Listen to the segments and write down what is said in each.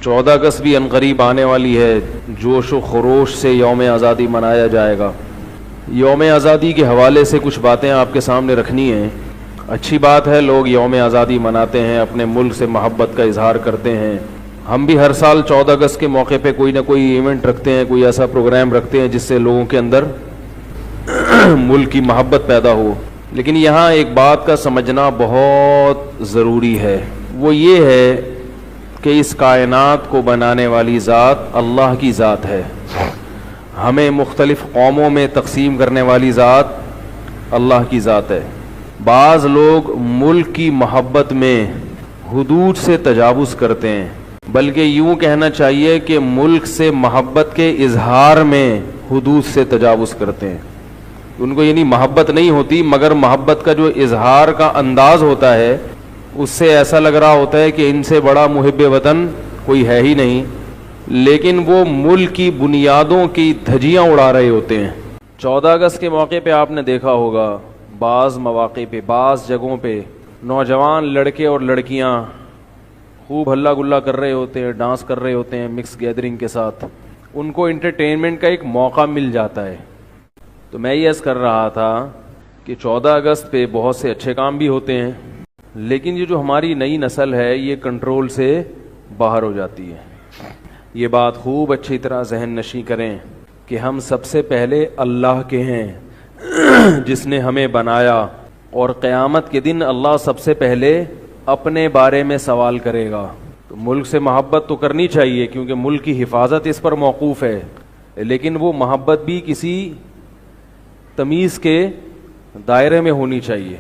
14 اگست بھی عنقریب آنے والی ہے، جوش و خروش سے یوم آزادی منایا جائے گا۔ یوم آزادی کے حوالے سے کچھ باتیں آپ کے سامنے رکھنی ہیں۔ اچھی بات ہے، لوگ یوم آزادی مناتے ہیں، اپنے ملک سے محبت کا اظہار کرتے ہیں۔ ہم بھی ہر سال 14 اگست کے موقع پہ کوئی نہ کوئی ایونٹ رکھتے ہیں، کوئی ایسا پروگرام رکھتے ہیں جس سے لوگوں کے اندر ملک کی محبت پیدا ہو۔ لیکن یہاں ایک بات کا سمجھنا بہت ضروری ہے، وہ یہ ہے کہ اس کائنات کو بنانے والی ذات اللہ کی ذات ہے، ہمیں مختلف قوموں میں تقسیم کرنے والی ذات اللہ کی ذات ہے۔ بعض لوگ ملک کی محبت میں حدود سے تجاوز کرتے ہیں، بلکہ یوں کہنا چاہیے کہ ملک سے محبت کے اظہار میں حدود سے تجاوز کرتے ہیں۔ ان کو یعنی محبت نہیں ہوتی، مگر محبت کا جو اظہار کا انداز ہوتا ہے اس سے ایسا لگ رہا ہوتا ہے کہ ان سے بڑا محب وطن کوئی ہے ہی نہیں، لیکن وہ ملک کی بنیادوں کی دھجیاں اڑا رہے ہوتے ہیں۔ 14 اگست کے موقع پہ آپ نے دیکھا ہوگا بعض مواقع پہ، بعض جگہوں پہ نوجوان لڑکے اور لڑکیاں خوب ہلا گلا کر رہے ہوتے ہیں، ڈانس کر رہے ہوتے ہیں مکس گیدرنگ کے ساتھ۔ ان کو انٹرٹینمنٹ کا ایک موقع مل جاتا ہے۔ تو میں یہ عرض کر رہا تھا کہ 14 اگست پہ بہت سے اچھے کام بھی ہوتے ہیں، لیکن یہ جو ہماری نئی نسل ہے یہ کنٹرول سے باہر ہو جاتی ہے۔ یہ بات خوب اچھی طرح ذہن نشیں کریں کہ ہم سب سے پہلے اللہ کے ہیں جس نے ہمیں بنایا، اور قیامت کے دن اللہ سب سے پہلے اپنے بارے میں سوال کرے گا۔ تو ملک سے محبت تو کرنی چاہیے کیونکہ ملک کی حفاظت اس پر موقوف ہے، لیکن وہ محبت بھی کسی تمیز کے دائرے میں ہونی چاہیے،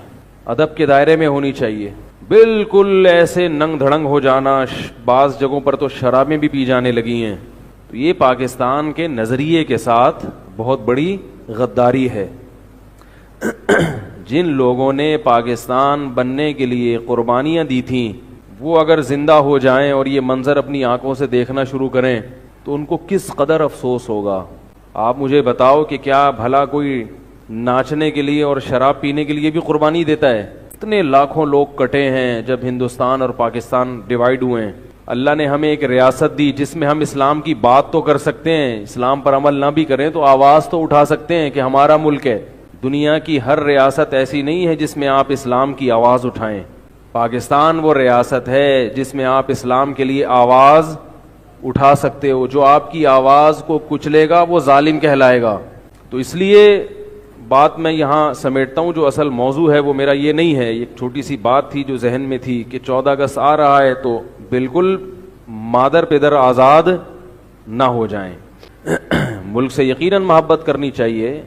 ادب کے دائرے میں ہونی چاہیے۔ بالکل ایسے ننگ دھڑنگ ہو جانا، بعض جگہوں پر تو شرابیں بھی پی جانے لگی ہیں، تو یہ پاکستان کے نظریے کے ساتھ بہت بڑی غداری ہے۔ جن لوگوں نے پاکستان بننے کے لیے قربانیاں دی تھیں وہ اگر زندہ ہو جائیں اور یہ منظر اپنی آنکھوں سے دیکھنا شروع کریں تو ان کو کس قدر افسوس ہوگا۔ آپ مجھے بتاؤ کہ کیا بھلا کوئی ناچنے کے لیے اور شراب پینے کے لیے بھی قربانی دیتا ہے؟ اتنے لاکھوں لوگ کٹے ہیں جب ہندوستان اور پاکستان ڈیوائیڈ ہوئے ہیں۔ اللہ نے ہمیں ایک ریاست دی جس میں ہم اسلام کی بات تو کر سکتے ہیں، اسلام پر عمل نہ بھی کریں تو آواز تو اٹھا سکتے ہیں کہ ہمارا ملک ہے۔ دنیا کی ہر ریاست ایسی نہیں ہے جس میں آپ اسلام کی آواز اٹھائیں۔ پاکستان وہ ریاست ہے جس میں آپ اسلام کے لیے آواز اٹھا سکتے ہو۔ جو آپ کی آواز کو کچلے گا وہ ظالم کہلائے گا۔ تو اس لیے بات میں یہاں سمیٹتا ہوں، جو اصل موضوع ہے وہ میرا یہ نہیں ہے، ایک چھوٹی سی بات تھی جو ذہن میں تھی کہ 14 اگست آ رہا ہے تو بالکل مادر پدر آزاد نہ ہو جائیں۔ ملک سے یقیناً محبت کرنی چاہیے،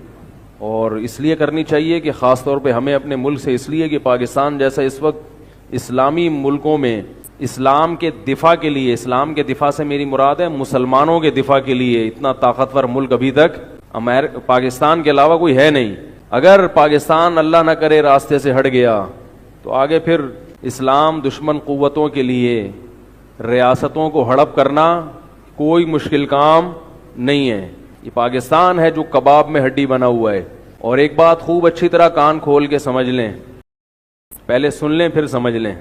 اور اس لیے کرنی چاہیے کہ خاص طور پہ ہمیں اپنے ملک سے اس لیے کہ پاکستان جیسا اس وقت اسلامی ملکوں میں اسلام کے دفاع کے لیے، اسلام کے دفاع سے میری مراد ہے مسلمانوں کے دفاع کے لیے، اتنا طاقتور ملک ابھی تک پاکستان کے علاوہ کوئی ہے نہیں۔ اگر پاکستان اللہ نہ کرے راستے سے ہٹ گیا تو آگے پھر اسلام دشمن قوتوں کے لیے ریاستوں کو ہڑپ کرنا کوئی مشکل کام نہیں ہے۔ یہ پاکستان ہے جو کباب میں ہڈی بنا ہوا ہے۔ اور ایک بات خوب اچھی طرح کان کھول کے سمجھ لیں، پہلے سن لیں پھر سمجھ لیں،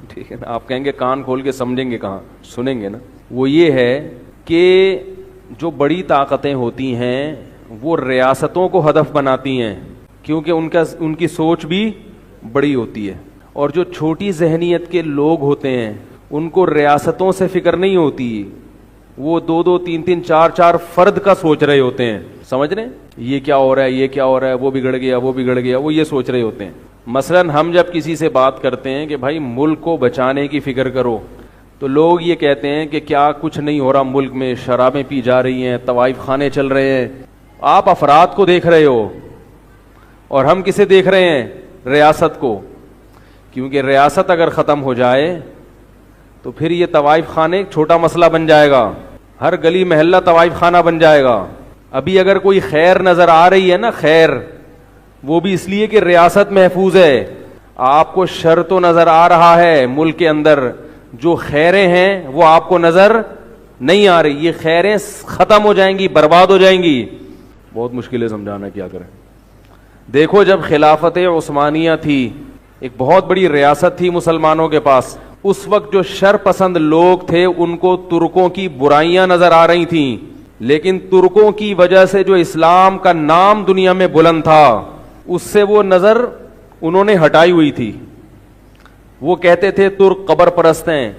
ٹھیک ہے نا؟ آپ کہیں گے کان کھول کے سمجھیں گے کہاں، سنیں گے نا۔ وہ یہ ہے کہ جو بڑی طاقتیں ہوتی ہیں وہ ریاستوں کو ہدف بناتی ہیں کیونکہ ان کی سوچ بھی بڑی ہوتی ہے، اور جو چھوٹی ذہنیت کے لوگ ہوتے ہیں ان کو ریاستوں سے فکر نہیں ہوتی، وہ 2-2 3-3 4-4 فرد کا سوچ رہے ہوتے ہیں۔ سمجھ رہے ہیں؟ یہ کیا ہو رہا ہے، یہ کیا ہو رہا ہے، وہ بگڑ گیا، وہ بگڑ گیا، وہ یہ سوچ رہے ہوتے ہیں۔ مثلاً ہم جب کسی سے بات کرتے ہیں کہ بھائی ملک کو بچانے کی فکر کرو، تو لوگ یہ کہتے ہیں کہ کیا کچھ نہیں ہو رہا ملک میں، شرابیں پی جا رہی ہیں، طوائف خانے چل رہے ہیں۔ آپ افراد کو دیکھ رہے ہو اور ہم کسے دیکھ رہے ہیں؟ ریاست کو، کیونکہ ریاست اگر ختم ہو جائے تو پھر یہ طوائف خانے ایک چھوٹا مسئلہ بن جائے گا، ہر گلی محلہ طوائف خانہ بن جائے گا۔ ابھی اگر کوئی خیر نظر آ رہی ہے نا، خیر، وہ بھی اس لیے کہ ریاست محفوظ ہے۔ آپ کو شر تو نظر آ رہا ہے ملک کے اندر، جو خیریں ہیں وہ آپ کو نظر نہیں آ رہی۔ یہ خیریں ختم ہو جائیں گی، برباد ہو جائیں گی۔ بہت مشکل ہے سمجھانا، کیا کریں۔ دیکھو جب خلافت عثمانیہ تھی، ایک بہت بڑی ریاست تھی مسلمانوں کے پاس، اس وقت جو شر پسند لوگ تھے ان کو ترکوں کی برائیاں نظر آ رہی تھیں، لیکن ترکوں کی وجہ سے جو اسلام کا نام دنیا میں بلند تھا اس سے وہ نظر انہوں نے ہٹائی ہوئی تھی. وہ کہتے تھے ترک قبر پرست ہیں،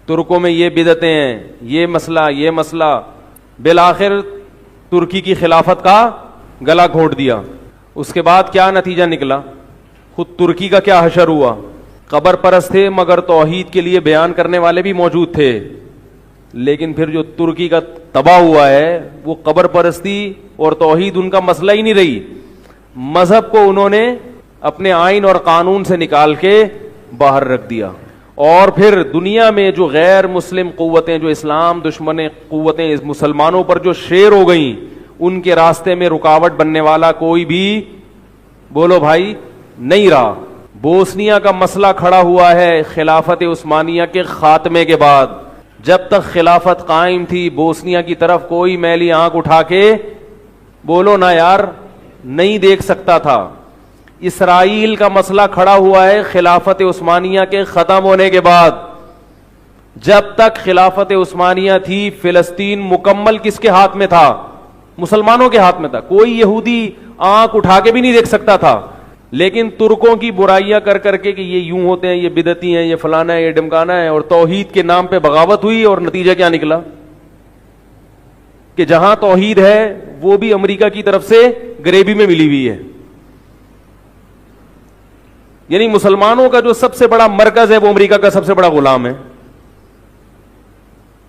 ترکوں میں یہ بدعتیں ہیں، یہ مسئلہ. بالآخر ترکی کی خلافت کا گلا گھونٹ دیا. اس کے بعد کیا نتیجہ نکلا؟ خود ترکی کا کیا حشر ہوا؟ قبر پرست تھے مگر توحید کے لیے بیان کرنے والے بھی موجود تھے، لیکن پھر جو ترکی کا تباہ ہوا ہے وہ قبر پرستی اور توحید ان کا مسئلہ ہی نہیں رہی. مذہب کو انہوں نے اپنے آئین اور قانون سے نکال کے باہر رکھ دیا. اور پھر دنیا میں جو غیر مسلم قوتیں، جو اسلام دشمن قوتیں مسلمانوں پر جو شیر ہو گئیں، ان کے راستے میں رکاوٹ بننے والا کوئی بھی بولو بھائی نہیں رہا. بوسنیا کا مسئلہ کھڑا ہوا ہے خلافت عثمانیہ کے خاتمے کے بعد. جب تک خلافت قائم تھی بوسنیا کی طرف کوئی میلی آنکھ اٹھا کے بولو نا یار نہیں دیکھ سکتا تھا. اسرائیل کا مسئلہ کھڑا ہوا ہے خلافت عثمانیہ کے ختم ہونے کے بعد. جب تک خلافت عثمانیہ تھی فلسطین مکمل کس کے ہاتھ میں تھا؟ مسلمانوں کے ہاتھ میں تھا. کوئی یہودی آنکھ اٹھا کے بھی نہیں دیکھ سکتا تھا. لیکن ترکوں کی برائیاں کر کر کے کہ یہ یوں ہوتے ہیں، یہ بدعتی ہیں، یہ فلانا ہے، یہ ڈمکانا ہے، اور توحید کے نام پہ بغاوت ہوئی. اور نتیجہ کیا نکلا کہ جہاں توحید ہے وہ بھی امریکہ کی طرف سے گریبی میں ملی ہوئی ہے. یعنی مسلمانوں کا جو سب سے بڑا مرکز ہے وہ امریکہ کا سب سے بڑا غلام ہے.